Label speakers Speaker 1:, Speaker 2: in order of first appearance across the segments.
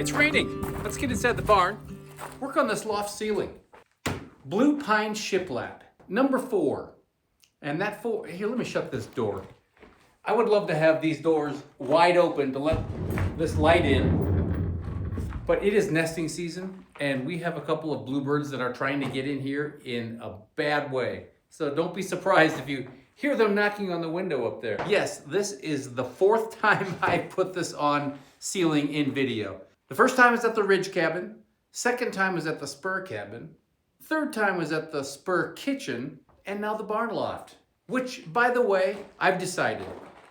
Speaker 1: it's raining. Let's get inside the barn. Work on this loft ceiling. Blue pine shiplap, number 4. And that 4, here, let me shut this door. I would love to have these doors wide open to let this light in. But it is nesting season, and we have a couple of bluebirds that are trying to get in here in a bad way. So don't be surprised if you hear them knocking on the window up there. Yes, this is the 4th time I put this on ceiling in video. The first time was at the Ridge Cabin. Second time was at the Spur Cabin. Third time was at the Spur Kitchen. And now the barn loft. Which, by the way, I've decided.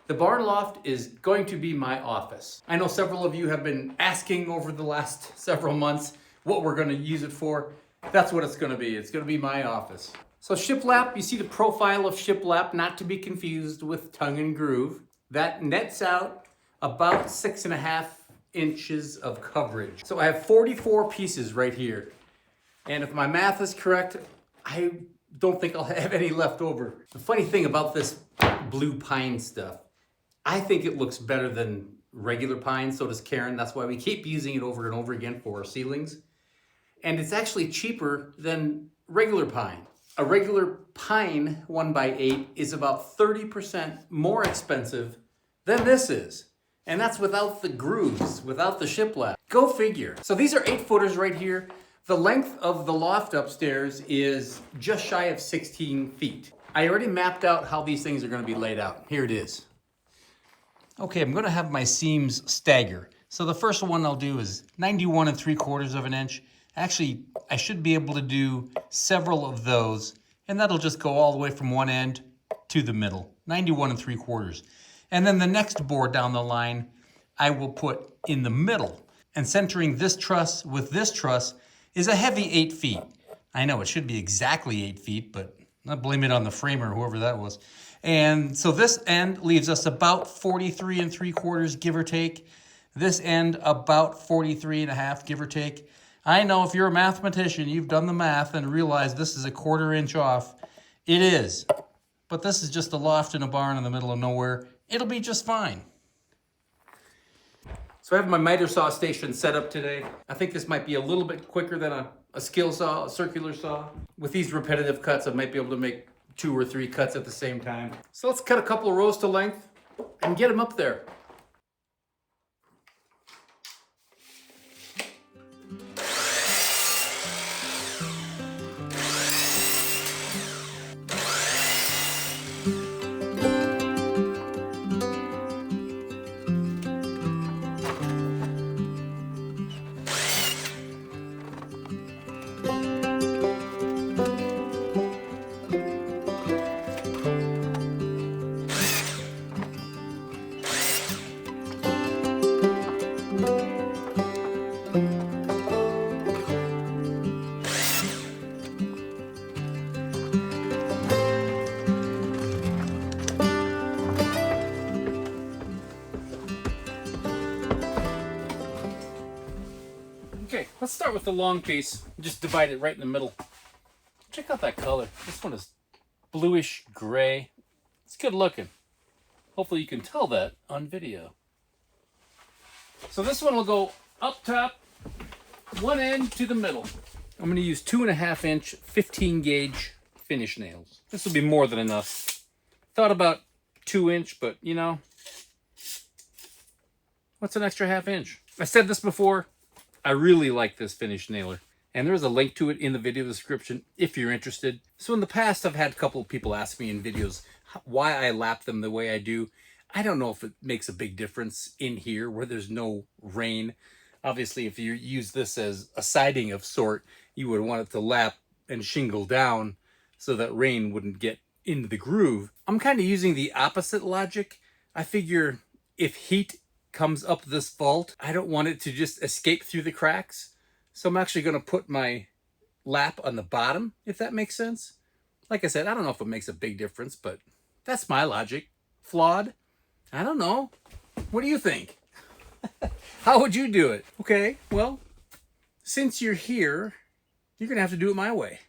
Speaker 1: The barn loft is going to be my office. I know several of you have been asking over the last several months what we're going to use it for. That's what it's going to be. It's going to be my office. So shiplap, you see the profile of shiplap, not to be confused with tongue and groove. That nets out about 6.5 inches of coverage. So I have 44 pieces right here. And if my math is correct, I don't think I'll have any left over. The funny thing about this blue pine stuff, I think it looks better than regular pine, so does Karen. That's why we keep using it over and over again for our ceilings. And it's actually cheaper than regular pine. A regular pine 1x8 is about 30% more expensive than this is. And that's without the grooves, without the shiplap. Go figure. So these are 8-footers right here. The length of the loft upstairs is just shy of 16 feet. I already mapped out how these things are going to be laid out. Here it is. Okay, I'm going to have my seams stagger. So the first one I'll do is 91 3/4 of an inch. Actually, I should be able to do several of those, and that'll just go all the way from one end to the middle. 91 3/4. And then the next board down the line, I will put in the middle. And centering this truss with this truss is a heavy 8 feet. I know it should be exactly 8 feet, but I'll blame it on the framer, whoever that was. And so this end leaves us about 43 3/4, give or take. This end about 43 1/2, give or take. I know if you're a mathematician, you've done the math and realized this is a 1/4 inch off. It is. But this is just a loft in a barn in the middle of nowhere. It'll be just fine. So I have my miter saw station set up today. I think this might be a little bit quicker than a skill saw, a circular saw. With these repetitive cuts, I might be able to make 2 or 3 cuts at the same time. So let's cut a couple of rows to length and get them up there. Okay, let's start with the long piece. Just divide it right in the middle. Check out that color. This one is bluish gray. It's good looking. Hopefully you can tell that on video. So this one will go up top, one end to the middle. I'm going to use 2.5 inch 15 gauge finish nails. This will be more than enough. Thought about 2 inch, but you know, what's an extra 1/2 inch? I said this before. I really like this finish nailer, and there's a link to it in the video description if you're interested. So in the past, I've had a couple of people ask me in videos why I lap them the way I do. I don't know if it makes a big difference in here where there's no rain. Obviously, if you use this as a siding of sort, you would want it to lap and shingle down so that rain wouldn't get into the groove. I'm kind of using the opposite logic. I figure if heat comes up this vault, I don't want it to just escape through the cracks. So I'm actually going to put my lap on the bottom, if that makes sense. Like I said, I don't know if it makes a big difference, but that's my logic. Flawed? I don't know. What do you think? How would you do it? Okay, well, since you're here, you're going to have to do it my way.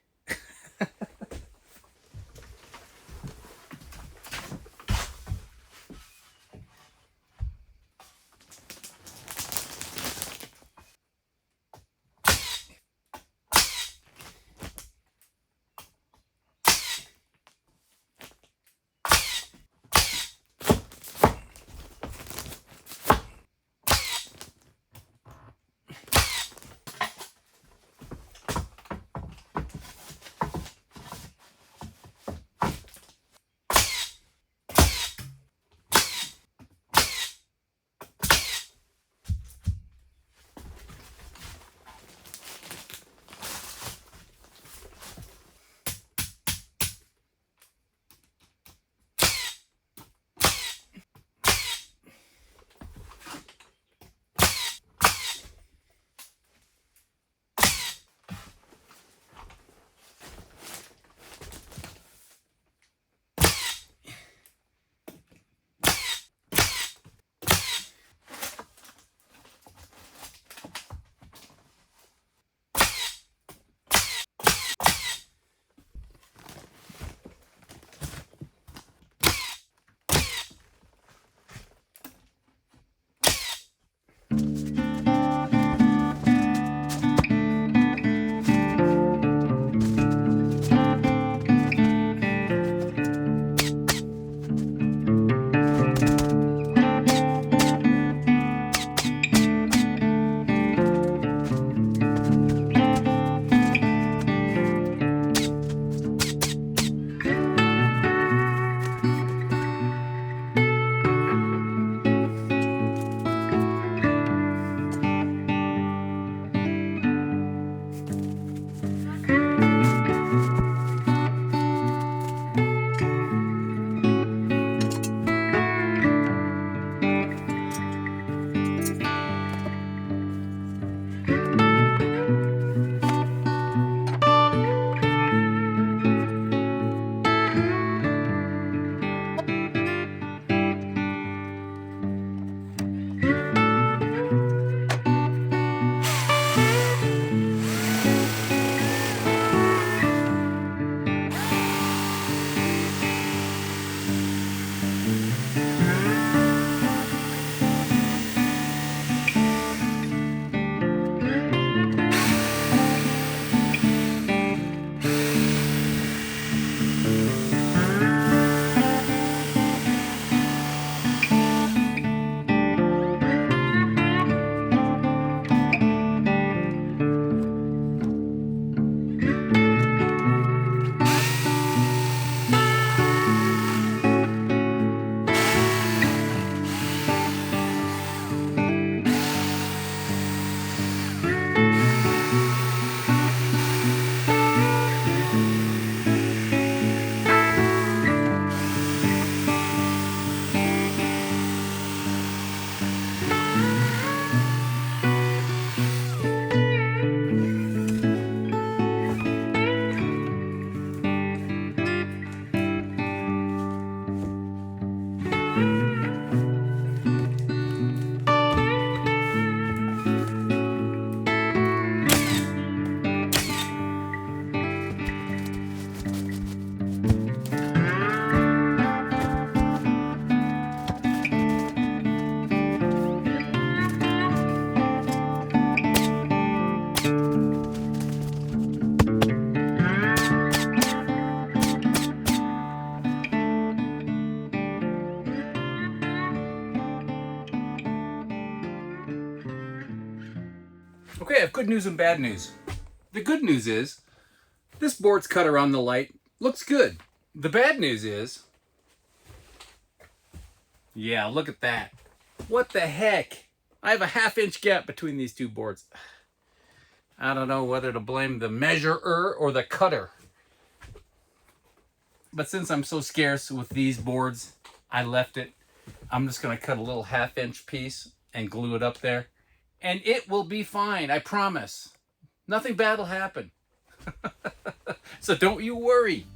Speaker 1: Okay, I have good news and bad news. The good news is this board's cut around the light. Looks good. The bad news is, yeah, look at that. What the heck? I have a 1/2 inch gap between these two boards. I don't know whether to blame the measurer or the cutter. But since I'm so scarce with these boards, I left it. I'm just going to cut a little 1/2 inch piece and glue it up there. And it will be fine, I promise. Nothing bad will happen. So don't you worry.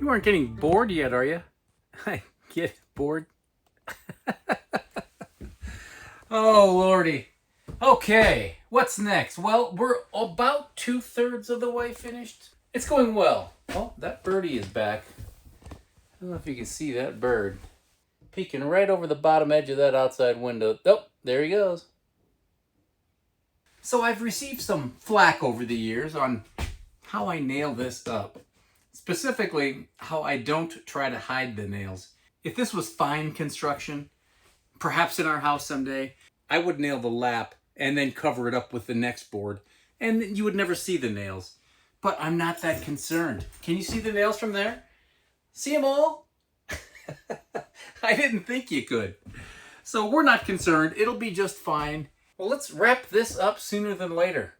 Speaker 1: You aren't getting bored yet, are you? I get bored. Oh, Lordy. Okay, what's next? Well, we're about 2/3 of the way finished. It's going well. Oh, that birdie is back. I don't know if you can see that bird peeking right over the bottom edge of that outside window. Oh, there he goes. So I've received some flack over the years on how I nail this up. Specifically, how I don't try to hide the nails. If this was fine construction, perhaps in our house someday, I would nail the lap and then cover it up with the next board, and you would never see the nails. But I'm not that concerned. Can you see the nails from there? See them all? I didn't think you could. So we're not concerned. It'll be just fine. Well, let's wrap this up sooner than later.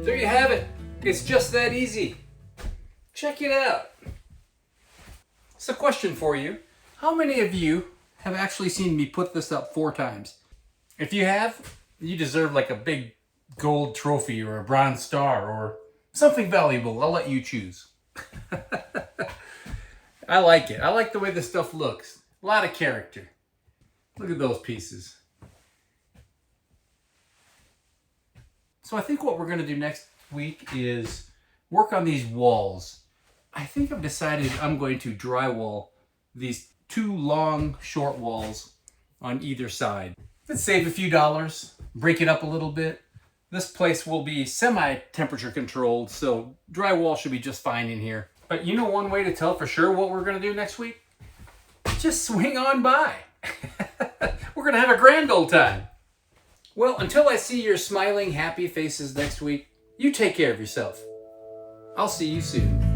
Speaker 1: There you have it. It's just that easy. Check it out. It's a question for you. How many of you have actually seen me put this up 4 times? If you have, you deserve like a big gold trophy or a bronze star or something valuable. I'll let you choose. I like it. I like the way this stuff looks. A lot of character. Look at those pieces. So I think what we're going to do next week is work on these walls. I think I've decided I'm going to drywall these 2 long, short walls on either side. Let's save a few dollars, break it up a little bit. This place will be semi-temperature controlled, so drywall should be just fine in here. But you know one way to tell for sure what we're going to do next week? just swing on by. We're going to have a grand old time. Well, until I see your smiling, happy faces next week, you take care of yourself. I'll see you soon.